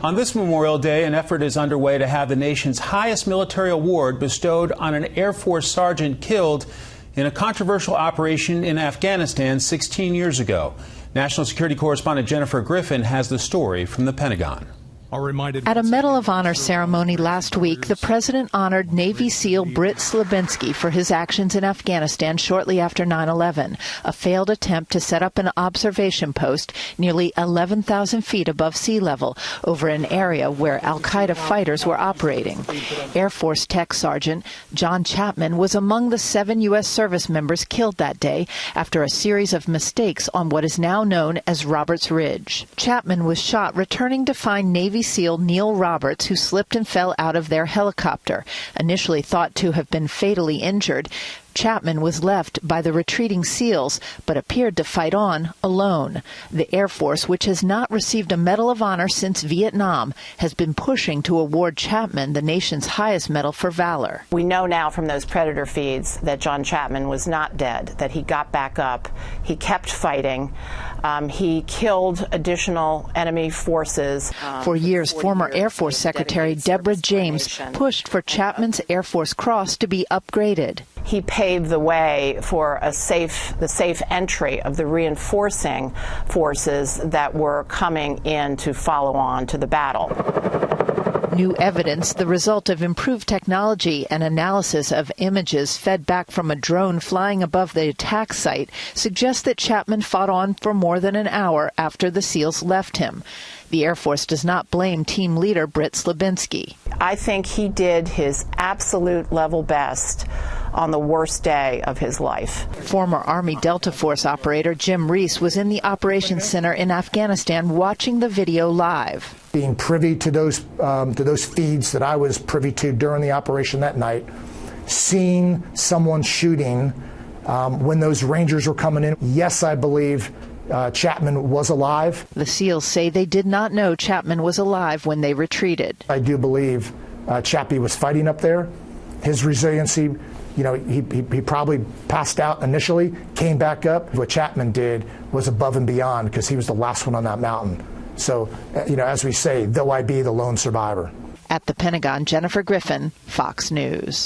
On this Memorial Day, an effort is underway to have the nation's highest military award bestowed on an Air Force sergeant killed in a controversial operation in Afghanistan 16 years ago. National Security Correspondent Jennifer Griffin has the story from the Pentagon. At a Medal of Honor ceremony last week, the president honored Navy SEAL Britt Slabinski for his actions in Afghanistan shortly after 9/11, a failed attempt to set up an observation post nearly 11,000 feet above sea level over an area where al-Qaeda fighters were operating. Air Force Tech Sergeant John Chapman was among the 7 U.S. service members killed that day after a series of mistakes on what is now known as Roberts Ridge. Chapman was shot returning to find Navy SEAL Neil Roberts, who slipped and fell out of their helicopter. Initially thought to have been fatally injured, Chapman was left by the retreating SEALs, but appeared to fight on alone. The Air Force, which has not received a Medal of Honor since Vietnam, has been pushing to award Chapman the nation's highest medal for valor. We know now from those Predator feeds that John Chapman was not dead, that he got back up, he kept fighting, he killed additional enemy forces. For years, former Air Force Secretary Deborah James pushed for Chapman's Air Force Cross to be upgraded. He paved the way for the safe entry of the reinforcing forces that were coming in to follow on to the battle. New evidence, the result of improved technology and analysis of images fed back from a drone flying above the attack site, suggests that Chapman fought on for more than an hour after the SEALs left him. The Air Force does not blame team leader Britt Slabinski. I think he did his absolute level best on the worst day of his life. Former Army Delta Force operator Jim Reese was in the operations center in Afghanistan watching the video live. Being privy to those feeds that I was privy to during the operation that night, seeing someone shooting when those Rangers were coming in, yes, I believe Chapman was alive. The SEALs say they did not know Chapman was alive when they retreated. I do believe Chappie was fighting up there. His resiliency, you know, he probably passed out initially, came back up. What Chapman did was above and beyond because he was the last one on that mountain. So, you know, as we say, though I be the lone survivor. At the Pentagon, Jennifer Griffin, Fox News.